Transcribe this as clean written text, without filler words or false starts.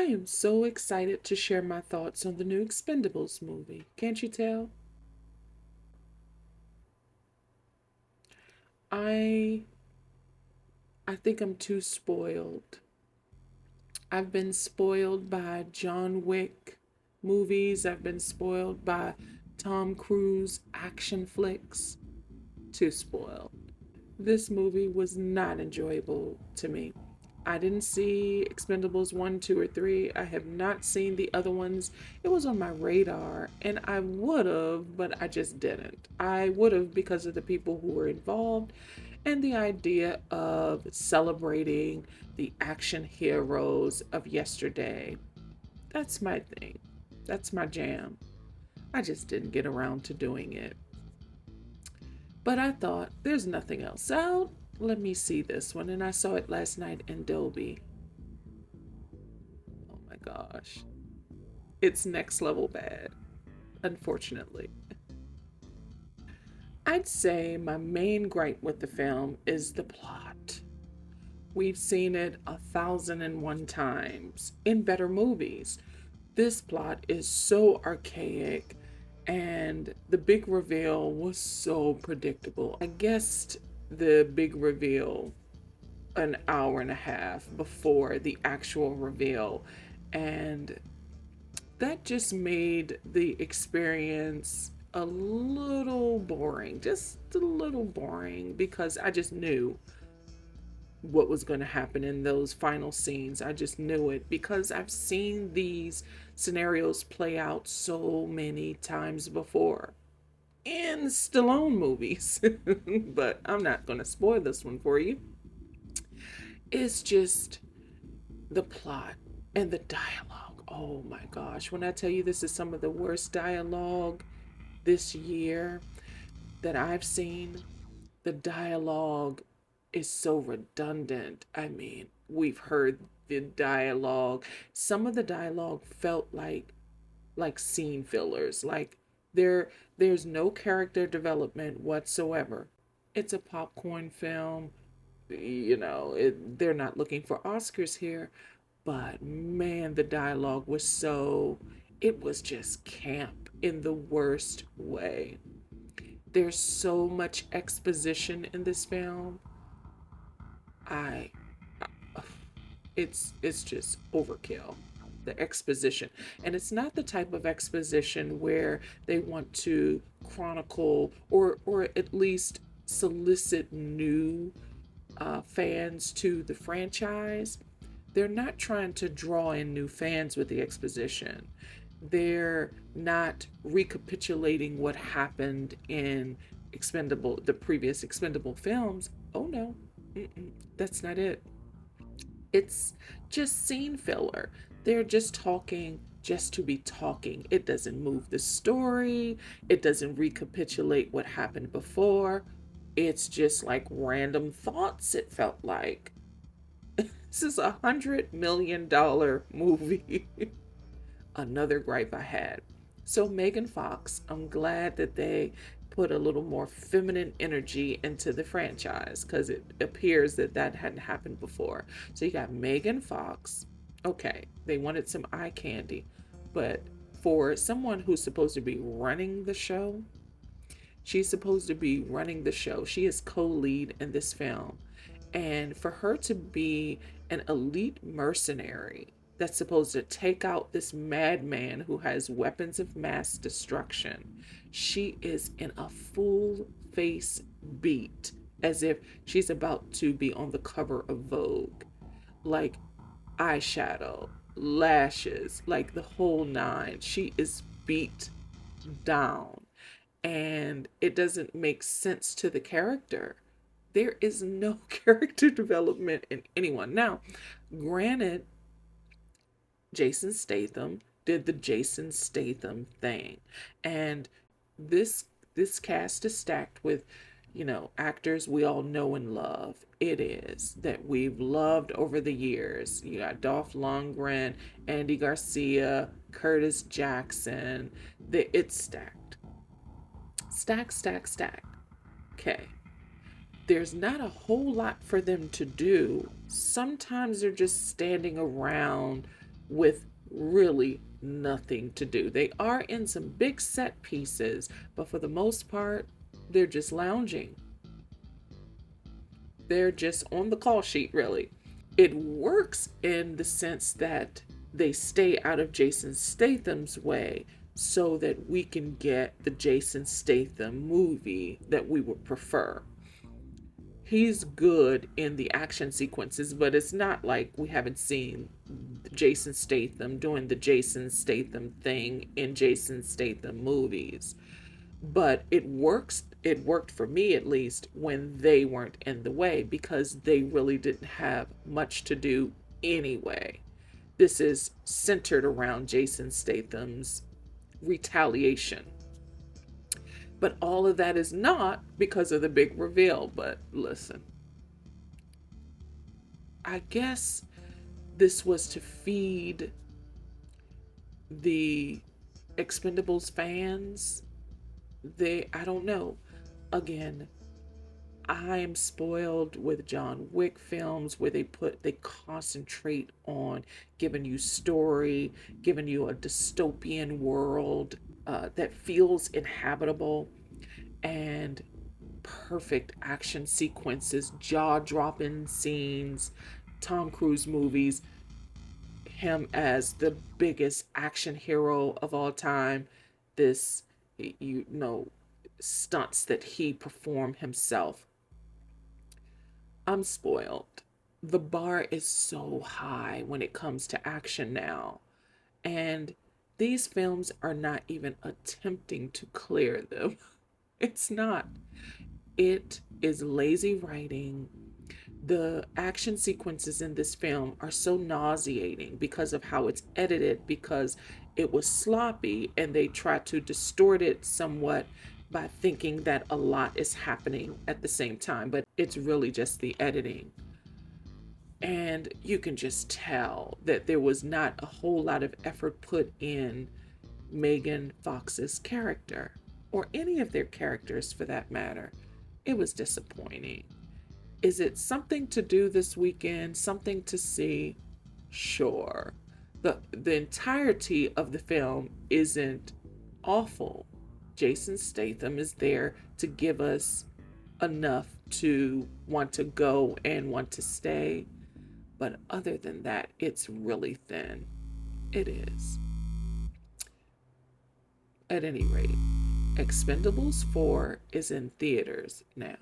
am so excited to share my thoughts on the new Expendables movie. Can't you tell? I I think I'm too spoiled. I've been spoiled by John Wick movies. I've been spoiled by Tom Cruise action flicks. Too spoiled. This movie was not enjoyable to me. I didn't see Expendables 1, 2, or 3. I have not seen the other ones. It was on my radar, and I would have, but I just didn't. I would have because of the people who were involved and the idea of celebrating the action heroes of yesterday. That's my thing. That's my jam. I just didn't get around to doing it. But I thought, there's nothing else out. Let me see this one. And I saw it last night in Dolby. Oh my gosh. It's next level bad, unfortunately. I'd say my main gripe with the film is the plot. We've seen it 1,001 times in better movies. This plot is so archaic, and the big reveal was so predictable. I guessed the big reveal an hour and a half before the actual reveal, and that just made the experience a little boring, just a little boring, because I just knew what was going to happen in those final scenes. I just knew it because I've seen these scenarios play out so many times before in Stallone movies. But I'm not going to spoil this one for you. It's just the plot and the dialogue. Oh my gosh. When I tell you this is some of the worst dialogue this year that I've seen, the dialogue is so redundant. I mean, we've heard the dialogue. Some of the dialogue felt like scene fillers. Like there's no character development whatsoever. It's a popcorn film. They're not looking for Oscars here, but man, the dialogue was so, it was just camp in the worst way. There's so much exposition in this film. I it's just overkill, the exposition. And it's not the type of exposition where they want to chronicle or at least solicit new fans to the franchise. They're not trying to draw in new fans with the exposition. They're not recapitulating what happened in the previous Expendable films. Oh no, that's not it. It's just scene filler. They're just talking just to be talking. It doesn't move the story, it doesn't recapitulate what happened before. It's just like random thoughts, it felt like. This is $100 million movie. Another gripe I had. So, Megan Fox, I'm glad that they put a little more feminine energy into the franchise because it appears that that hadn't happened before. So, you got Megan Fox. Okay, they wanted some eye candy, but for someone who's supposed to be running the show, she's supposed to be running the show. She is co lead in this film. And for her to be an elite mercenary that's supposed to take out this madman who has weapons of mass destruction, she is in a full face beat as if she's about to be on the cover of Vogue. Like eyeshadow, lashes, like the whole nine. She is beat down. And it doesn't make sense to the character. There is no character development in anyone. Now, granted, Jason Statham did the Jason Statham thing. And this cast is stacked with, actors we all know and love. It is that we've loved over the years. You got Dolph Lundgren, Andy Garcia, Curtis Jackson. It's stacked. Stack, stack, stack. Okay. There's not a whole lot for them to do. Sometimes they're just standing around with really nothing to do. They are in some big set pieces, but for the most part, they're just lounging. They're just on the call sheet, really. It works in the sense that they stay out of Jason Statham's way so that we can get the Jason Statham movie that we would prefer. He's good in the action sequences, but it's not like we haven't seen Jason Statham doing the Jason Statham thing in Jason Statham movies. But it worked for me at least when they weren't in the way because they really didn't have much to do anyway. This is centered around Jason Statham's retaliation. But all of that is not because of the big reveal. But listen, I guess this was to feed the Expendables fans. I don't know. Again, I am spoiled with John Wick films where they concentrate on giving you story, giving you a dystopian world that feels inhabitable, and perfect action sequences, jaw dropping scenes, Tom Cruise movies, him as the biggest action hero of all time, this, you know, stunts that he performed himself. I'm spoiled. The bar is so high when it comes to action now. And these films are not even attempting to clear them. It's not. It is lazy writing. The action sequences in this film are so nauseating because of how it's edited, because it was sloppy and they try to distort it somewhat by thinking that a lot is happening at the same time, but it's really just the editing. And you can just tell that there was not a whole lot of effort put in Megan Fox's character, or any of their characters for that matter. It was disappointing. Is it something to do this weekend? Something to see? Sure. The entirety of the film isn't awful. Jason Statham is there to give us enough to want to go and want to stay. But other than that, it's really thin. It is. At any rate, Expendables 4 is in theaters now.